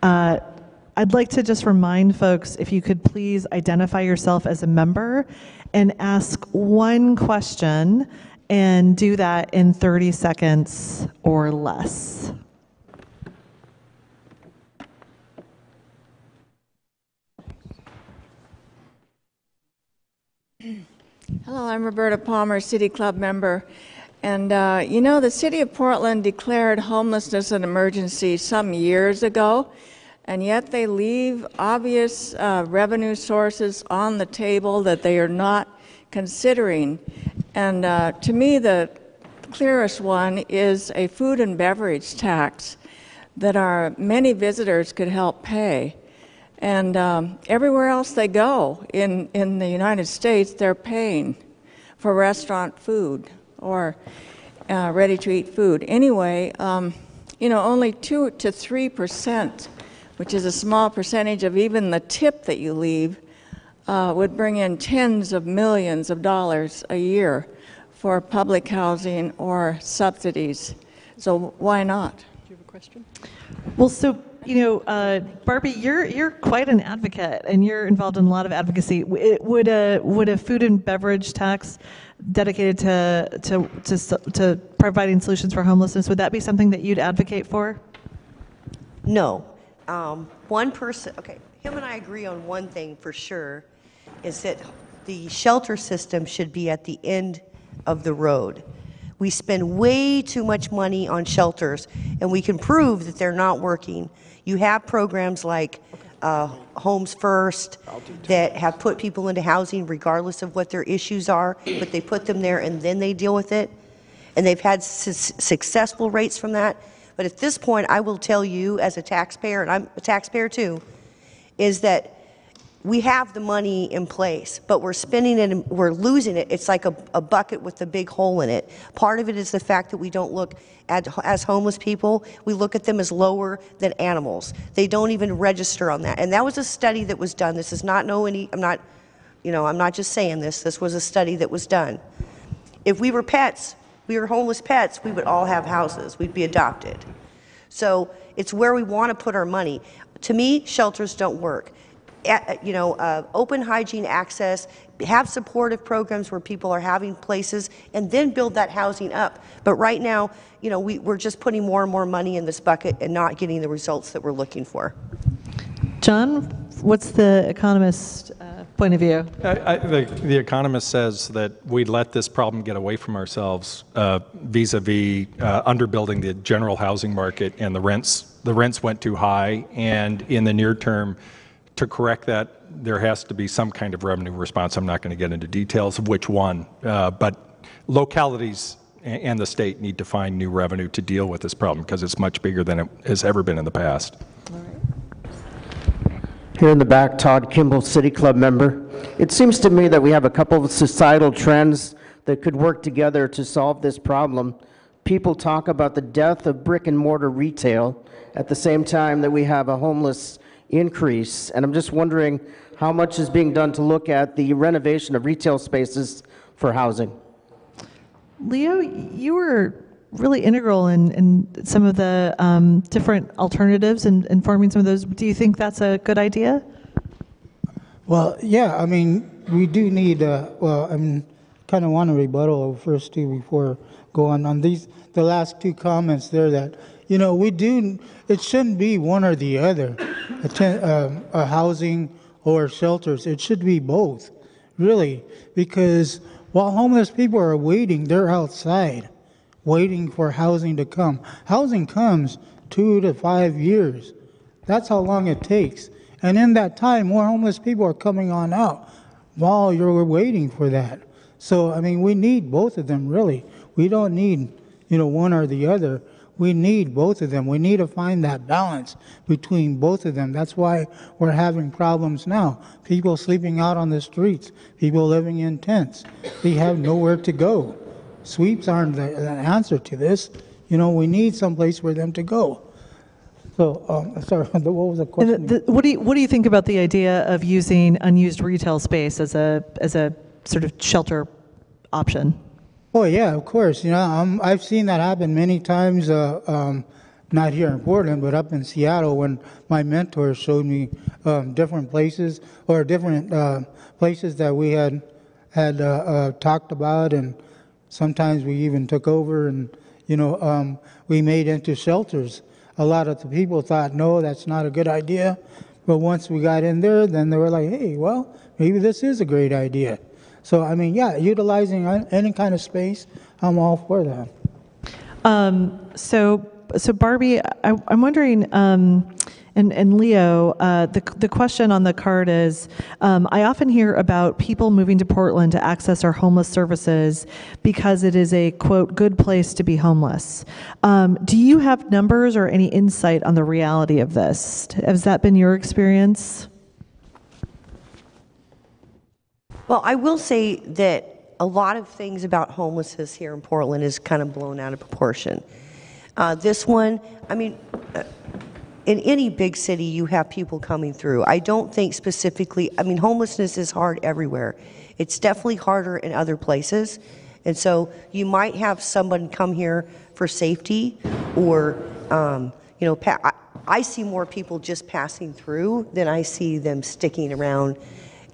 I'd like to just remind folks, if you could please identify yourself as a member and ask one question and do that in 30 seconds or less. Hello, I'm Roberta Palmer, City Club member. And you know, the City of Portland declared homelessness an emergency some years ago, and yet they leave obvious revenue sources on the table that they are not considering. And to me, the clearest one is a food and beverage tax that many visitors could help pay. And everywhere else they go in the United States, they're paying for restaurant food or ready-to-eat food. Anyway, you know, only 2 to 3%, which is a small percentage of even the tip that you leave, would bring in tens of millions of dollars a year for public housing or subsidies. So why not? Do you have a question? Well, so, you know, Barbie, you're quite an advocate, and you're involved in a lot of advocacy. Would a food and beverage tax dedicated to providing solutions for homelessness, would that be something that you'd advocate for? No. One person, okay, him and I agree on one thing for sure, is that the shelter system should be at the end of the road. We spend way too much money on shelters, and we can prove that they're not working. You have programs like Homes First that have put people into housing regardless of what their issues are, but they put them there and then they deal with it. And they've had successful rates from that. But at this point, I will tell you as a taxpayer, and I'm a taxpayer too, is that we have the money in place, but we're spending it and we're losing it. It's like a bucket with a big hole in it. Part of it is the fact that we don't look at, as homeless people, we look at them as lower than animals. They don't even register on that. And that was a study that was done. This is not I'm not just saying this. This was a study that was done. If we were pets, we were homeless pets, we would all have houses. We'd be adopted. So it's where we want to put our money. To me, shelters don't work. Open hygiene access, have supportive programs where people are having places, and then build that housing up. But right now, we're just putting more and more money in this bucket and not getting the results that we're looking for. John, what's the Economist point of view? The Economist says that we let this problem get away from ourselves vis-a-vis underbuilding the general housing market, and the rents went too high, and in the near term, to correct that, there has to be some kind of revenue response. I'm not going to get into details of which one, but localities and the state need to find new revenue to deal with this problem because it's much bigger than it has ever been in the past. All right. Here in the back, Todd Kimball, City Club member. It seems to me that we have a couple of societal trends that could work together to solve this problem. People talk about the death of brick and mortar retail at the same time that we have a homeless increase, and I'm just wondering how much is being done to look at the renovation of retail spaces for housing. Leo, you were really integral in some of the different alternatives and forming some of those. Do you think that's a good idea? Well, yeah, I mean, we do need, I kind of want to rebuttal first too before going on the last two comments there that, it shouldn't be one or the other, housing or shelters. It should be both, really, because while homeless people are waiting, they're outside waiting for housing to come. Housing comes 2 to 5 years. That's how long it takes. And in that time, more homeless people are coming on out while you're waiting for that. So, I mean, we need both of them, really. We don't need, one or the other. We need both of them. We need to find that balance between both of them. That's why we're having problems now. People sleeping out on the streets, people living in tents. They have nowhere to go. Sweeps aren't the answer to this. We need someplace for them to go. So, sorry, what was the question? What do you think about the idea of using unused retail space as a sort of shelter option? Oh yeah, of course. I've seen that happen many times. Not here in Portland, but up in Seattle, when my mentor showed me different places or different places that we had talked about, and sometimes we even took over, and we made into shelters. A lot of the people thought, no, that's not a good idea. But once we got in there, then they were like, hey, well, maybe this is a great idea. So, I mean, yeah, utilizing any kind of space, I'm all for that. So Barbie, I'm wondering, and Leo, the question on the card is, I often hear about people moving to Portland to access our homeless services because it is a, quote, good place to be homeless. Do you have numbers or any insight on the reality of this? Has that been your experience? Well, I will say that a lot of things about homelessness here in Portland is kind of blown out of proportion. This one, I mean, in any big city, you have people coming through. I don't think specifically, I mean, homelessness is hard everywhere. It's definitely harder in other places. And so you might have someone come here for safety, or, I see more people just passing through than I see them sticking around,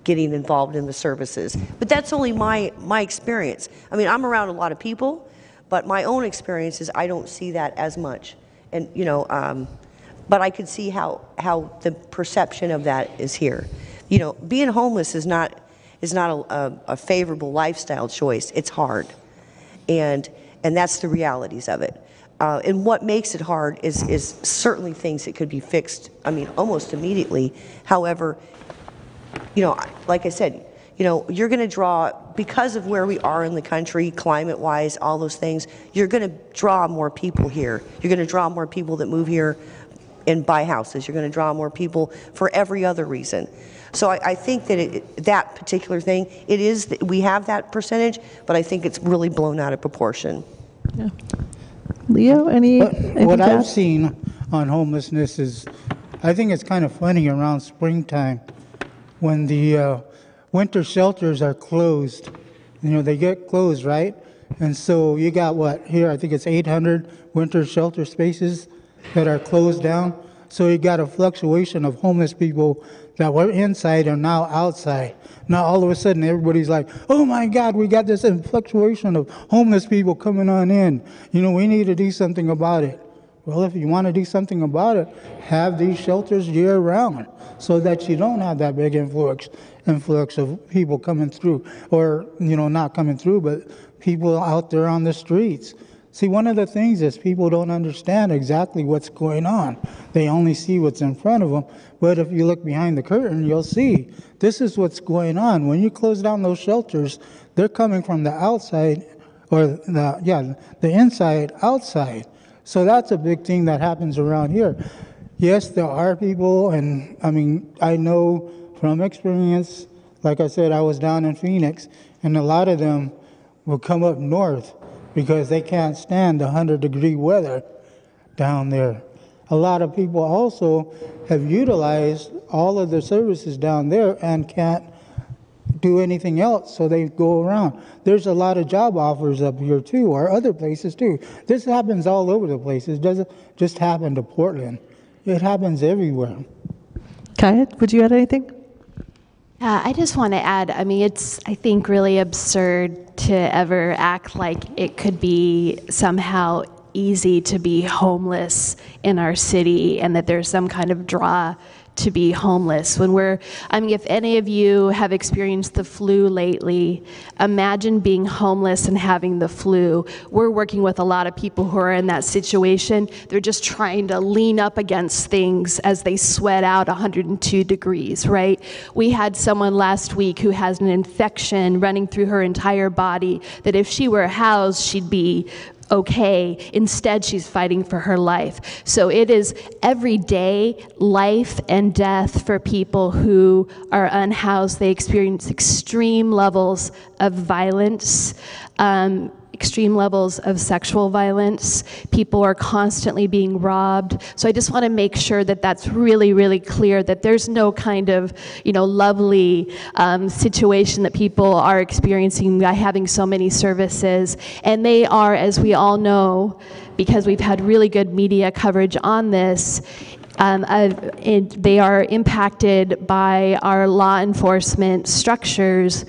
getting involved in the services. But that's only my experience. I mean, I'm around a lot of people, but my own experience is I don't see that as much. And, but I could see how the perception of that is here. Being homeless is not a favorable lifestyle choice. It's hard. And that's the realities of it. And what makes it hard is certainly things that could be fixed, I mean, almost immediately. However, like I said, you're going to draw, because of where we are in the country, climate-wise, all those things, you're going to draw more people here. You're going to draw more people that move here and buy houses. You're going to draw more people for every other reason. So I think that that particular thing, we have that percentage, but I think it's really blown out of proportion. Yeah. Leo, What I've seen on homelessness is, I think it's kind of funny around springtime when the winter shelters are closed. They get closed, right? And so you got what, here I think it's 800 winter shelter spaces that are closed down. So you got a fluctuation of homeless people that were inside are now outside. Now all of a sudden everybody's like, oh my God, we got this fluctuation of homeless people coming on in. We need to do something about it. Well, if you want to do something about it, have these shelters year round so that you don't have that big influx of people coming through, or, not coming through, but people out there on the streets. See, one of the things is people don't understand exactly what's going on. They only see what's in front of them. But if you look behind the curtain, you'll see this is what's going on. When you close down those shelters, they're coming from the outside, or the inside outside. So that's a big thing that happens around here. Yes, there are people, and I know from experience, like I said, I was down in Phoenix, and a lot of them will come up north because they can't stand the 100-degree weather down there. A lot of people also have utilized all of the services down there and can't do anything else, so they go around. There's a lot of job offers up here too, or other places too. This happens all over the place. It doesn't just happen to Portland. It happens everywhere. Kaya, would you add anything? I just want to add, it's, I think, really absurd to ever act like it could be somehow easy to be homeless in our city and that there's some kind of draw to be homeless. When if any of you have experienced the flu lately, imagine being homeless and having the flu. We're working with a lot of people who are in that situation. They're just trying to lean up against things as they sweat out 102 degrees, right? We had someone last week who has an infection running through her entire body that if she were housed, she'd be okay. Instead, she's fighting for her life. So it is every day life and death for people who are unhoused. They experience extreme levels of violence, extreme levels of sexual violence. People are constantly being robbed. So I just want to make sure that that's really, really clear, that there's no kind of, lovely situation that people are experiencing by having so many services. And they are, as we all know, because we've had really good media coverage on this, they are impacted by our law enforcement structures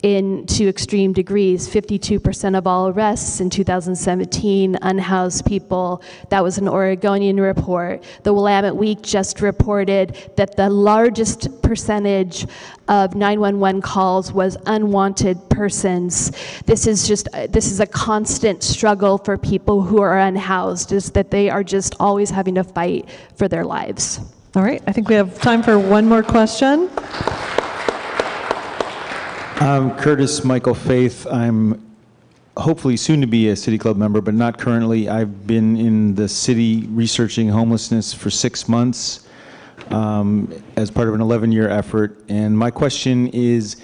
to extreme degrees. 52% of all arrests in 2017, unhoused people. That was an Oregonian report. The Willamette Week just reported that the largest percentage of 911 calls was unwanted persons. This is a constant struggle for people who are unhoused, is that they are just always having to fight for their lives. All right, I think we have time for one more question. Curtis Michael Faith. I'm hopefully soon to be a City Club member, but not currently. I've been in the city researching homelessness for 6 months as part of an 11-year effort. And my question is,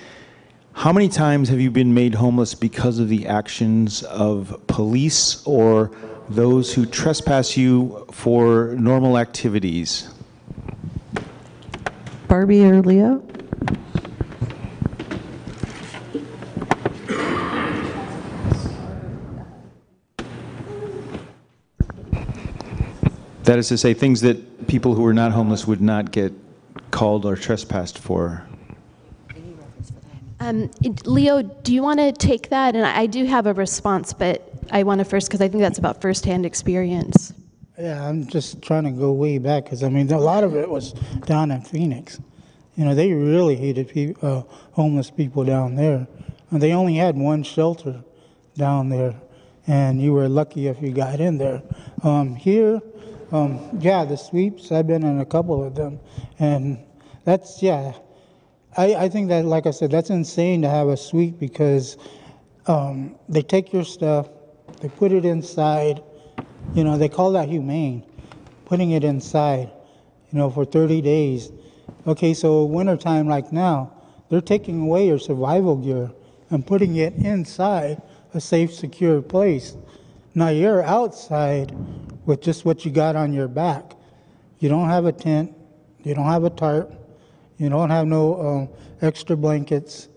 how many times have you been made homeless because of the actions of police or those who trespass you for normal activities? Barbie or Leo? That is to say, things that people who are not homeless would not get called or trespassed for. Leo, do you want to take that? And I do have a response, but I want to first, because I think that's about firsthand experience. Yeah, I'm just trying to go way back, because a lot of it was down in Phoenix. They really hated homeless people down there. And they only had one shelter down there, and you were lucky if you got in there. Here, the sweeps, I've been in a couple of them, and that's, I think that, like I said, that's insane to have a sweep, because they take your stuff, they put it inside, they call that humane, putting it inside, for 30 days, Okay, so wintertime like now, they're taking away your survival gear and putting it inside a safe, secure place. Now you're outside with just what you got on your back. You don't have a tent, you don't have a tarp, you don't have no extra blankets,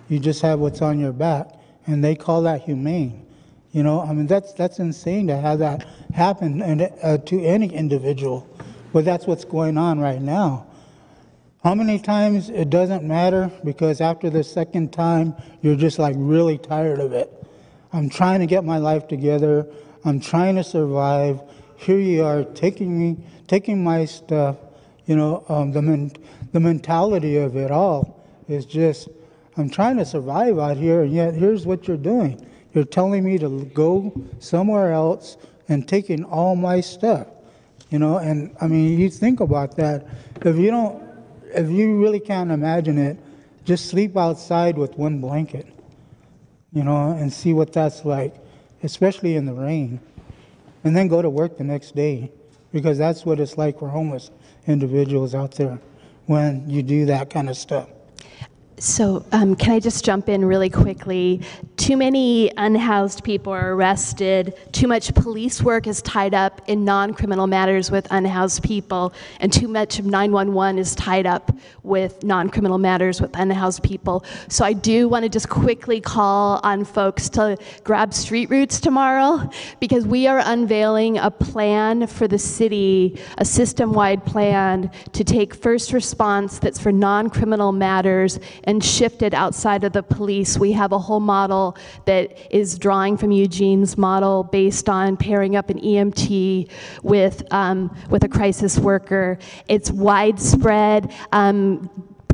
you just have what's on your back, and they call that humane. You know, I mean, that's insane to have that happen to any individual, but that's what's going on right now. How many times, it doesn't matter, because after the second time, you're just like really tired of it. I'm trying to get my life together, I'm trying to survive. Here you are taking my stuff. You know, the mentality of it all is just, I'm trying to survive out here, and yet here's what you're doing. You're telling me to go somewhere else and taking all my stuff. You know, and I mean, you think about that. If you really can't imagine it, just sleep outside with one blanket, you know, and see what that's like, especially in the rain. And then go to work the next day, because that's what it's like for homeless individuals out there when you do that kind of stuff. So can I just jump in really quickly? Too many unhoused people are arrested. Too much police work is tied up in non-criminal matters with unhoused people, and too much of 911 is tied up with non-criminal matters with unhoused people. So I do want to just quickly call on folks to grab Street Roots tomorrow, because we are unveiling a plan for the city, a system-wide plan to take first response that's for non-criminal matters and shift it outside of the police. We have a whole model that is drawing from Eugene's model based on pairing up an EMT with a crisis worker. It's widespread.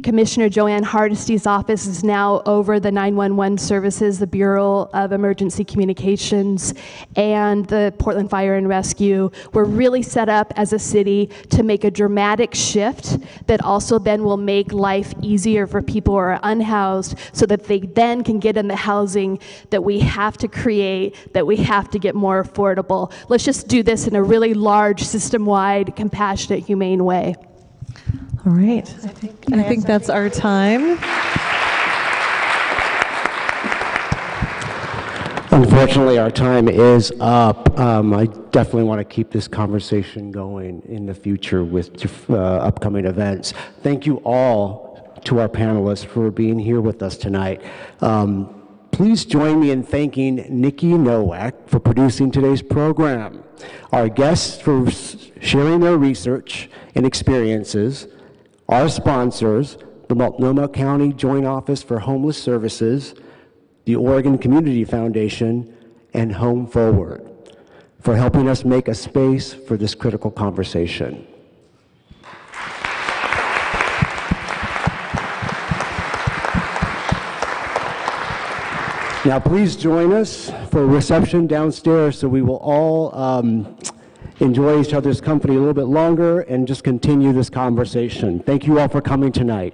Commissioner Joanne Hardesty's office is now over the 911 services, the Bureau of Emergency Communications, and the Portland Fire and Rescue. We're really set up as a city to make a dramatic shift that also then will make life easier for people who are unhoused, so that they then can get in the housing that we have to create, that we have to get more affordable. Let's just do this in a really large, system-wide, compassionate, humane way. All right. I think that's our time. Unfortunately, our time is up. I definitely want to keep this conversation going in the future with upcoming events. Thank you all to our panelists for being here with us tonight. Please join me in thanking Nikki Nowak for producing today's program, our guests for sharing their research and experiences, our sponsors, the Multnomah County Joint Office for Homeless Services, the Oregon Community Foundation, and Home Forward for helping us make a space for this critical conversation. Now please join us for a reception downstairs, so we will all enjoy each other's company a little bit longer and just continue this conversation. Thank you all for coming tonight.